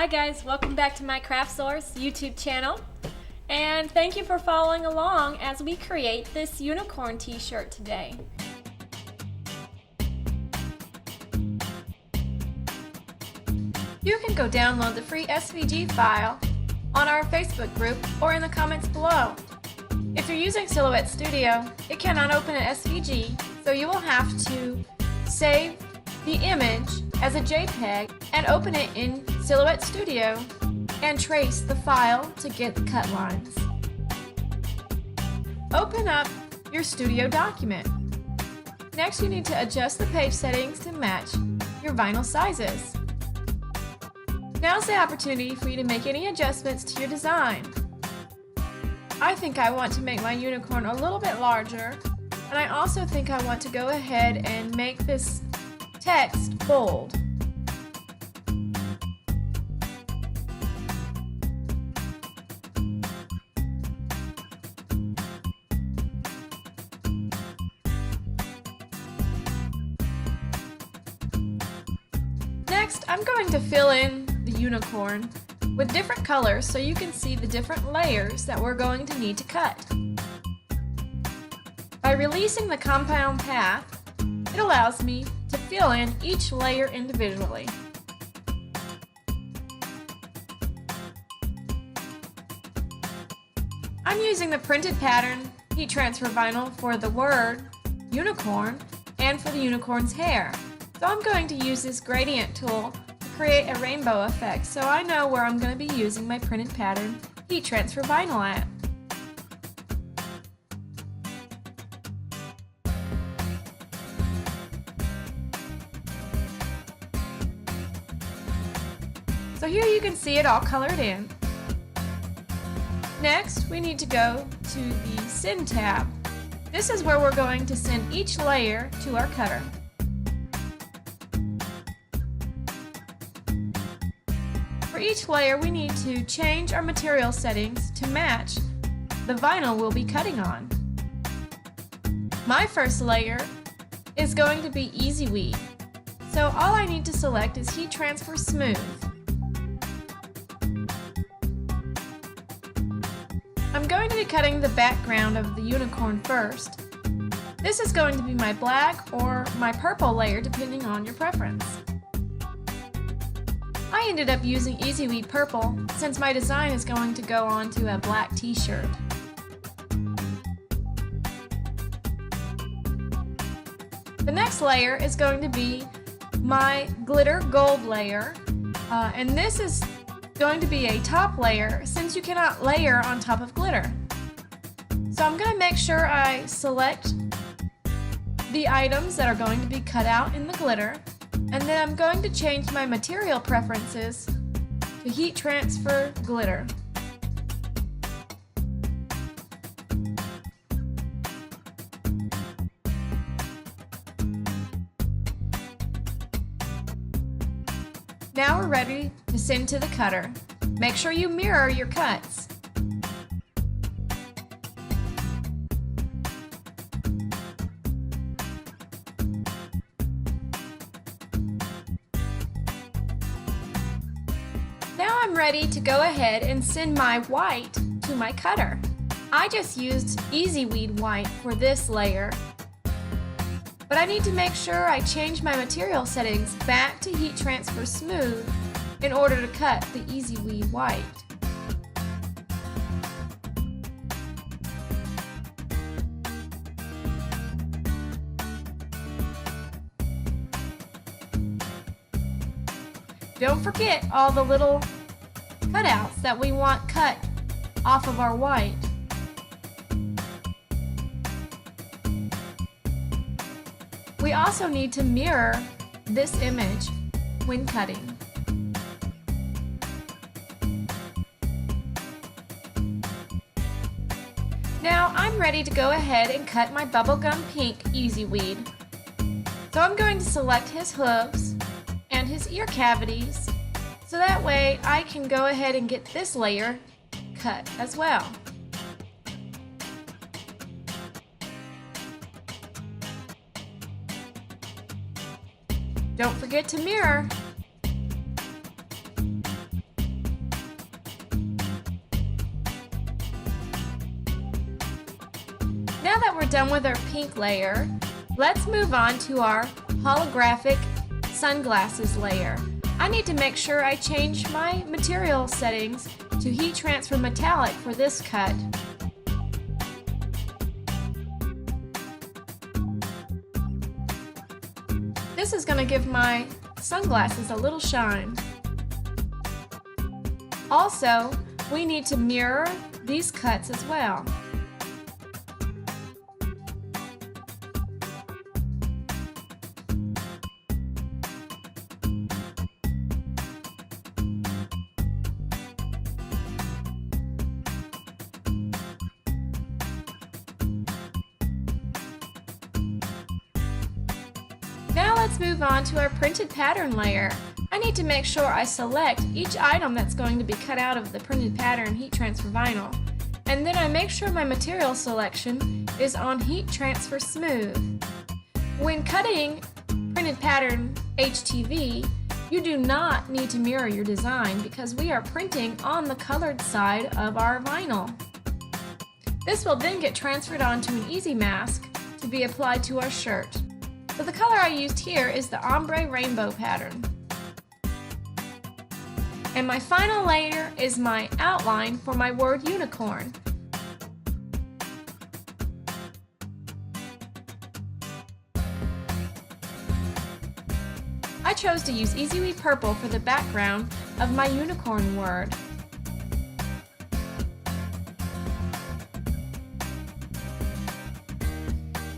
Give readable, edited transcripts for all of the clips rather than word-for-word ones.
Hi guys, welcome back to my Craft Source YouTube channel, and thank you for following along as we create this unicorn t-shirt today. You can go download the free SVG file on our Facebook group or in the comments below. If you're using Silhouette Studio, it cannot open an SVG, so you will have to save the image as a JPEG and open it in Silhouette Studio and trace the file to get the cut lines. Open up your studio document. Next, you need to adjust the page settings to match your vinyl sizes. Now's the opportunity for you to make any adjustments to your design. I think I want to make my unicorn a little bit larger, and I also think I want to go ahead and make this text bold. Next, I'm going to fill in the unicorn with different colors so you can see the different layers that we're going to need to cut. By releasing the compound path, it allows me to fill in each layer individually. I'm using the printed pattern heat transfer vinyl for the word unicorn and for the unicorn's hair. So I'm going to use this gradient tool to create a rainbow effect so I know where I'm going to be using my printed pattern heat transfer vinyl at. So here you can see it all colored in. Next, we need to go to the Send tab. This is where we're going to send each layer to our cutter. For each layer, we need to change our material settings to match the vinyl we'll be cutting on. My first layer is going to be Easy Weed, so all I need to select is Heat Transfer Smooth. I'm going to be cutting the background of the unicorn first. This is going to be my black or my purple layer depending on your preference. I ended up using Easy Weed Purple since my design is going to go onto a black t-shirt. The next layer is going to be my glitter gold layer, and this is going to be a top layer since you cannot layer on top of glitter. So I'm going to make sure I select the items that are going to be cut out in the glitter, and then I'm going to change my material preferences to heat transfer glitter. Now we're ready to send to the cutter. Make sure you mirror your cuts. Now I'm ready to go ahead and send my white to my cutter. I just used Easy Weed White for this layer, but I need to make sure I change my material settings back to Heat Transfer Smooth in order to cut the Easy Weed White. Don't forget all the little cutouts that we want cut off of our white. We also need to mirror this image when cutting. Now I'm ready to go ahead and cut my bubblegum pink Easy Weed. So I'm going to select his hooves and his ear cavities so that way I can go ahead and get this layer cut as well. Don't forget to mirror. Now that we're done with our pink layer, let's move on to our holographic sunglasses layer. I need to make sure I change my material settings to heat transfer metallic for this cut. This is going to give my sunglasses a little shine. Also, we need to mirror these cuts as well. Now let's move on to our printed pattern layer. I need to make sure I select each item that's going to be cut out of the printed pattern heat transfer vinyl. And then I make sure my material selection is on heat transfer smooth. When cutting printed pattern HTV, you do not need to mirror your design because we are printing on the colored side of our vinyl. This will then get transferred onto an easy mask to be applied to our shirt. So the color I used here is the ombre rainbow pattern. And my final layer is my outline for my word unicorn. I chose to use Easy Weed Purple for the background of my unicorn word.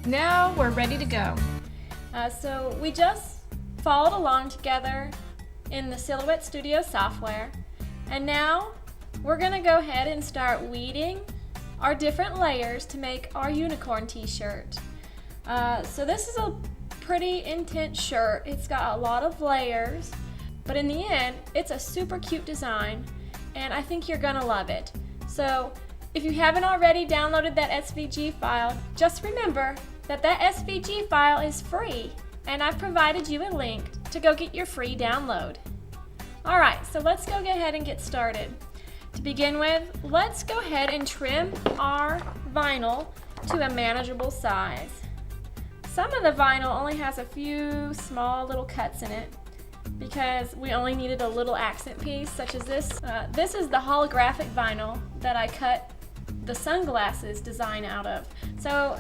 Now we're ready to go. So we just followed along together in the Silhouette Studio software, and now we're going to go ahead and start weeding our different layers to make our unicorn t-shirt. So this is a pretty intense shirt. It's got a lot of layers, but in the end it's a super cute design and I think you're gonna love it. So if you haven't already downloaded that SVG file, just remember that SVG file is free, and I've provided you a link to go get your free download. Alright, so let's go ahead and get started. To begin with, let's go ahead and trim our vinyl to a manageable size. Some of the vinyl only has a few small little cuts in it because we only needed a little accent piece such as this. This is the holographic vinyl that I cut the sunglasses design out of. So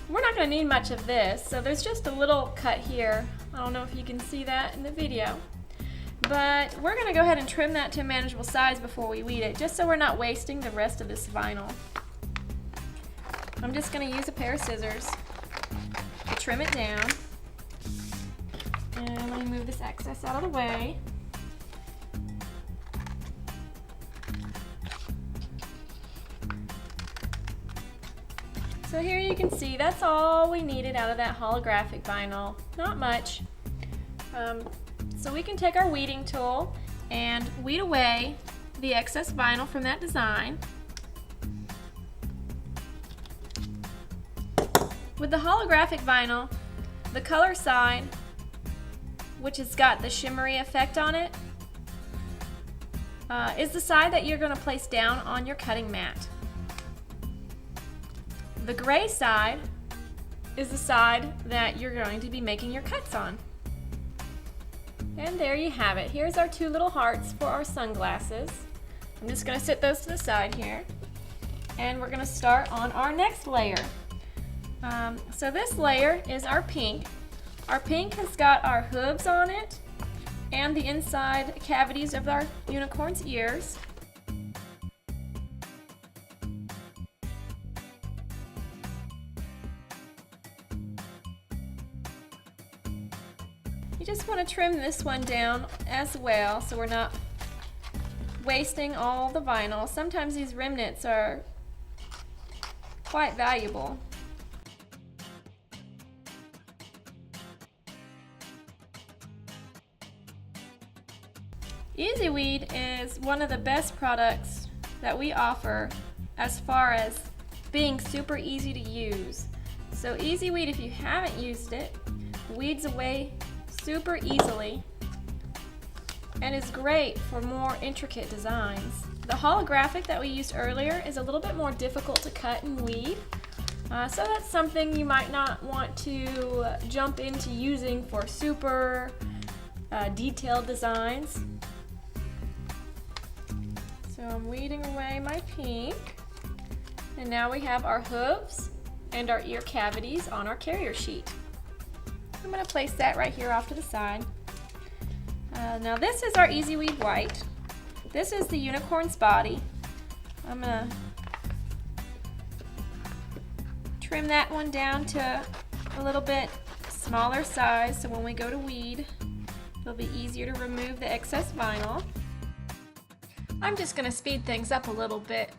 we're not going to need much of this, so there's just a little cut here. I don't know if you can see that in the video. But we're going to go ahead and trim that to a manageable size before we weed it, just so we're not wasting the rest of this vinyl. I'm just going to use a pair of scissors to trim it down. And let me move this excess out of the way. So here you can see that's all we needed out of that holographic vinyl. Not much. So we can take our weeding tool and weed away the excess vinyl from that design. With the holographic vinyl, the color side, which has got the shimmery effect on it, is the side that you're going to place down on your cutting mat. The gray side is the side that you're going to be making your cuts on. And there you have it. Here's our two little hearts for our sunglasses. I'm just going to sit those to the side here. And we're going to start on our next layer. So this layer is our pink. Our pink has got our hooves on it and the inside cavities of our unicorn's ears. You just want to trim this one down as well so we're not wasting all the vinyl. Sometimes these remnants are quite valuable. Easy Weed is one of the best products that we offer as far as being super easy to use. So Easy Weed, if you haven't used it, weeds away super easily and is great for more intricate designs. The holographic that we used earlier is a little bit more difficult to cut and weed, So that's something you might not want to jump into using for super detailed designs. So I'm weeding away my pink, and now we have our hooves and our ear cavities on our carrier sheet. I'm going to place that right here off to the side. Now this is our Easy Weed White. This is the unicorn's body. I'm going to trim that one down to a little bit smaller size so when we go to weed, it'll be easier to remove the excess vinyl. I'm just going to speed things up a little bit.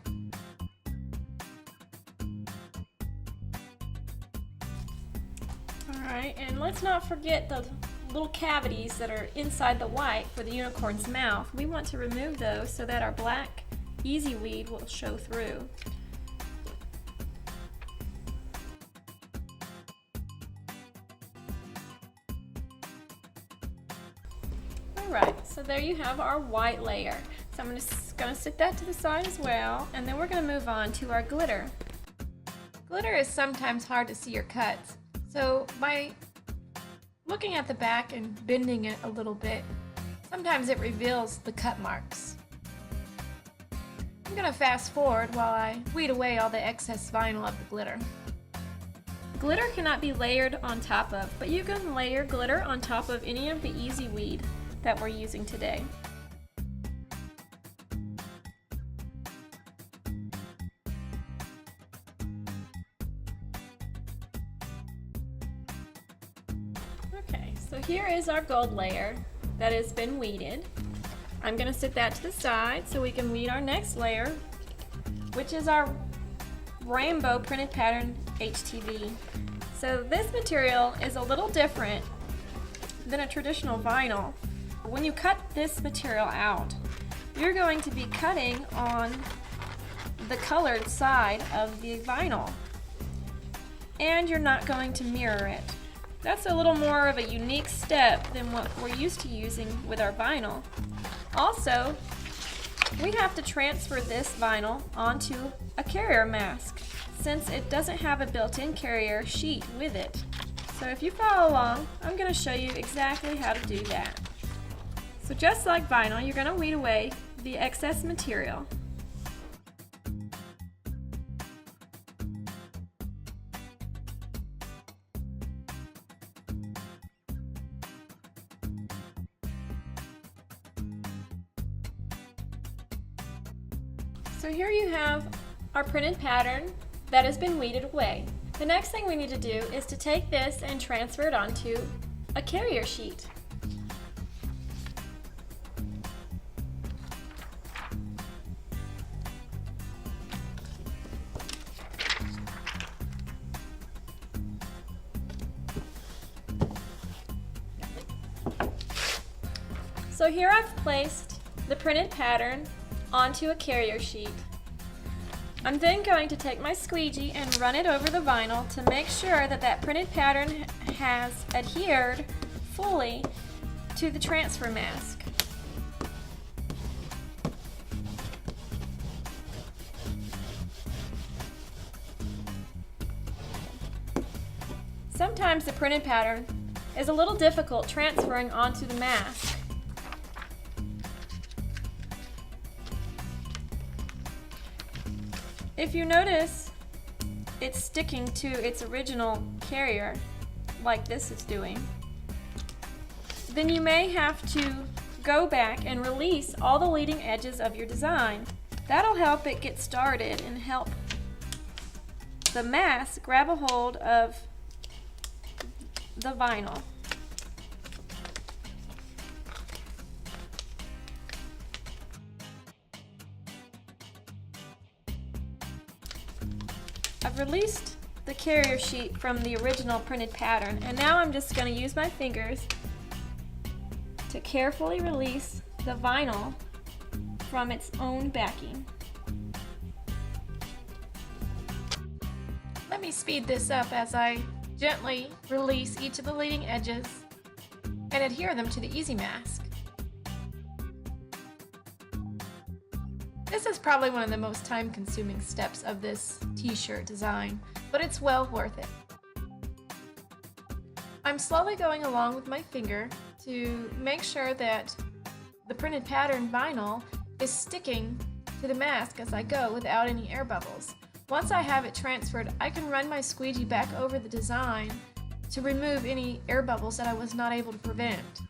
Alright, and let's not forget the little cavities that are inside the white for the unicorn's mouth. We want to remove those so that our black Easy Weed will show through. Alright, so there you have our white layer. So I'm just going to sit that to the side as well, and then we're going to move on to our glitter. Glitter is sometimes hard to see your cuts, so by looking at the back and bending it a little bit, sometimes it reveals the cut marks. I'm going to fast forward while I weed away all the excess vinyl of the glitter. Glitter cannot be layered on top of, but you can layer glitter on top of any of the Easy Weed that we're using today. Okay, so here is our gold layer that has been weeded. I'm going to sit that to the side so we can weed our next layer, which is our rainbow printed pattern HTV. So this material is a little different than a traditional vinyl. When you cut this material out, you're going to be cutting on the colored side of the vinyl, and you're not going to mirror it. That's a little more of a unique step than what we're used to using with our vinyl. Also, we have to transfer this vinyl onto a carrier mask since it doesn't have a built-in carrier sheet with it. So if you follow along, I'm going to show you exactly how to do that. So just like vinyl, you're going to weed away the excess material. So here you have our printed pattern that has been weeded away. The next thing we need to do is to take this and transfer it onto a carrier sheet. So here I've placed the printed pattern onto a carrier sheet. I'm then going to take my squeegee and run it over the vinyl to make sure that that printed pattern has adhered fully to the transfer mask. Sometimes the printed pattern is a little difficult transferring onto the mask. If you notice it's sticking to its original carrier, like this is doing, then you may have to go back and release all the leading edges of your design. That'll help it get started and help the mask grab a hold of the vinyl. I've released the carrier sheet from the original printed pattern, and now I'm just going to use my fingers to carefully release the vinyl from its own backing. Let me speed this up as I gently release each of the leading edges and adhere them to the Easy Mask. This is probably one of the most time-consuming steps of this t-shirt design. but it's well worth it. I'm slowly going along with my finger to make sure that the printed pattern vinyl is sticking to the mask as I go without any air bubbles. Once I have it transferred, I can run my squeegee back over the design to remove any air bubbles that I was not able to prevent.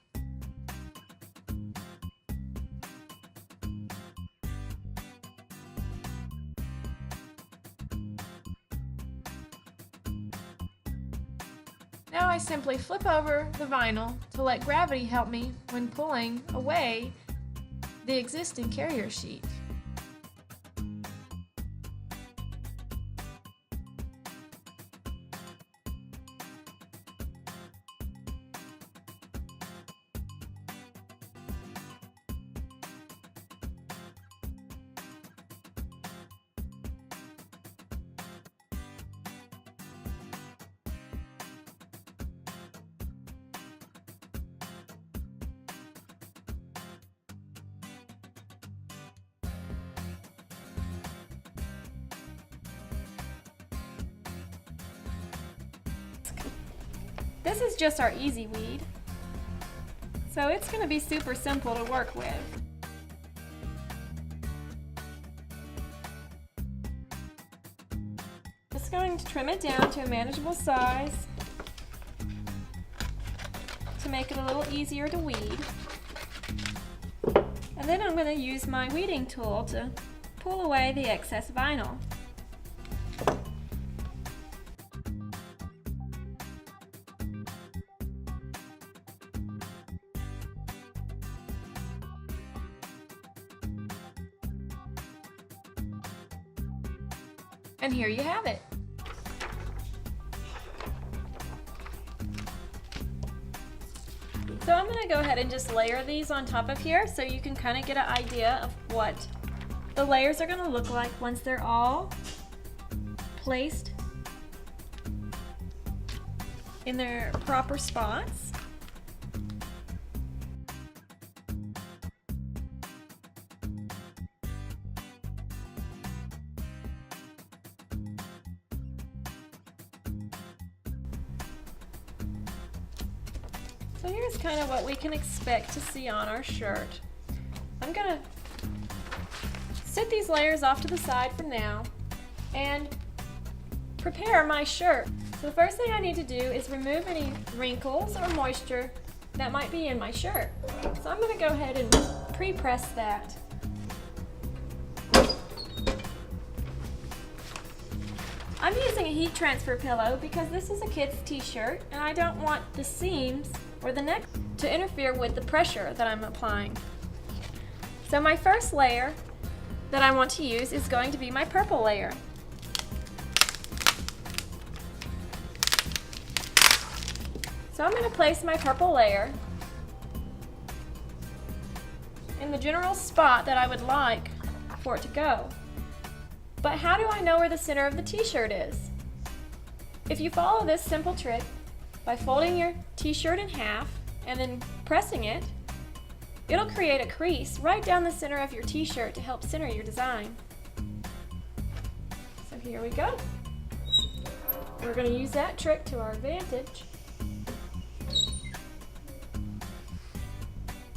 Now I simply flip over the vinyl to let gravity help me when pulling away the existing carrier sheet. This is just our easy weed, so it's going to be super simple to work with. Just going to trim it down to a manageable size to make it a little easier to weed. And then I'm going to use my weeding tool to pull away the excess vinyl. And here you have it. So I'm going to go ahead and just layer these on top of here so you can kind of get an idea of what the layers are going to look like once they're all placed in their proper spots. So here's kind of what we can expect to see on our shirt. I'm going to set these layers off to the side for now and prepare my shirt. So the first thing I need to do is remove any wrinkles or moisture that might be in my shirt. So I'm going to go ahead and pre-press that. I'm using a heat transfer pillow because this is a kid's t-shirt and I don't want the seams or the neck to interfere with the pressure that I'm applying. So my first layer that I want to use is going to be my purple layer. So I'm going to place my purple layer in the general spot that I would like for it to go. But how do I know where the center of the t-shirt is? If you follow this simple trick by folding your t-shirt in half and then pressing it, it'll create a crease right down the center of your t-shirt to help center your design. So here we go. We're going to use that trick to our advantage.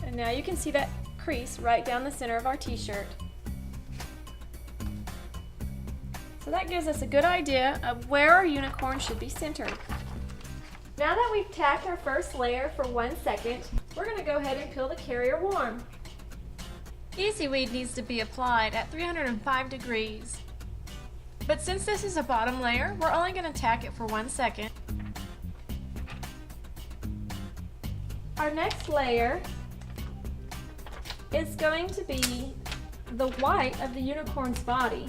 And now you can see that crease right down the center of our t-shirt. So that gives us a good idea of where our unicorn should be centered. Now that we've tacked our first layer for 1 second, we're going to go ahead and peel the carrier warm. Easy weed needs to be applied at 305 degrees. But since this is a bottom layer, we're only going to tack it for 1 second. Our next layer is going to be the white of the unicorn's body.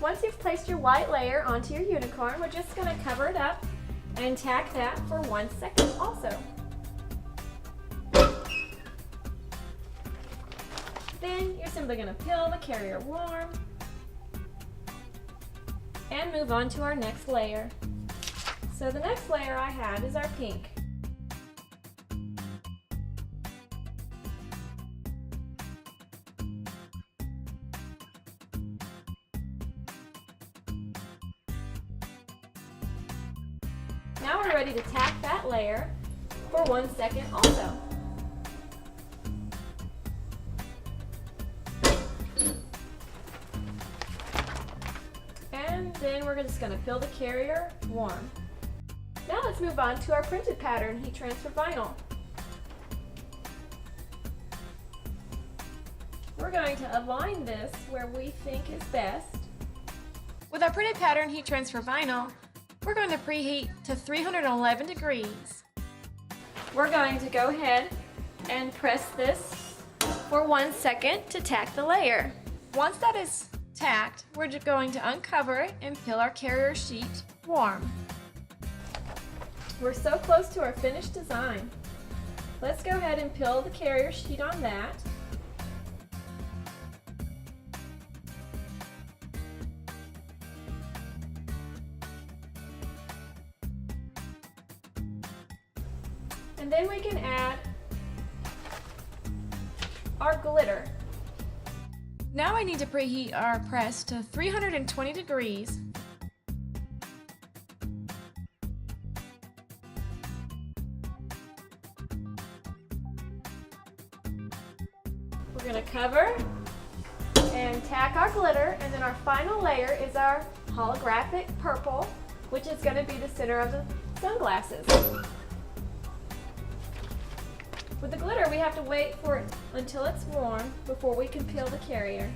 Once you've placed your white layer onto your unicorn, we're just going to cover it up and tack that for 1 second also. Then you're simply going to peel the carrier warm and move on to our next layer. So the next layer I have is our pink. Now we're ready to tack that layer for 1 second also. And then we're just going to peel the carrier warm. Now let's move on to our printed pattern heat transfer vinyl. We're going to align this where we think is best. With our printed pattern heat transfer vinyl, we're going to preheat to 311 degrees. We're going to go ahead and press this for 1 second to tack the layer. Once that is tacked, we're just going to uncover it and peel our carrier sheet warm. We're so close to our finished design. Let's go ahead and peel the carrier sheet on that. And then we can add our glitter. Now I need to preheat our press to 320 degrees. We're going to cover and tack our glitter, and then our final layer is our holographic purple, which is going to be the center of the sunglasses. With the glitter, we have to wait for it until it's warm before we can peel the carrier.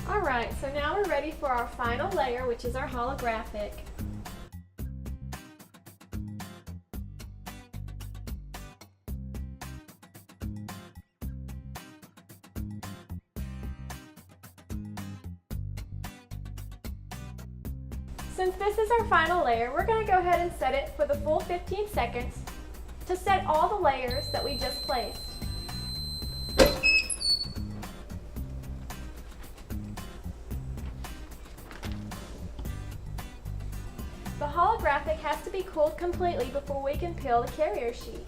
Alright, so now we're ready for our final layer, which is our holographic. Since this is our final layer, we're going to go ahead and set it for the full 15 seconds to set all the layers that we just placed. The holographic has to be cooled completely before we can peel the carrier sheet.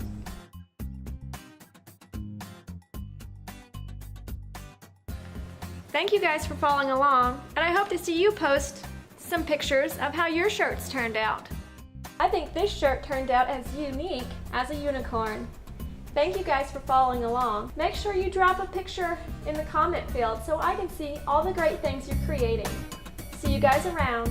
Thank you guys for following along, and I hope to see you post some pictures of how your shirts turned out. I think this shirt turned out as unique as a unicorn. Thank you guys for following along. Make sure you drop a picture in the comment field so I can see all the great things you're creating. See you guys around.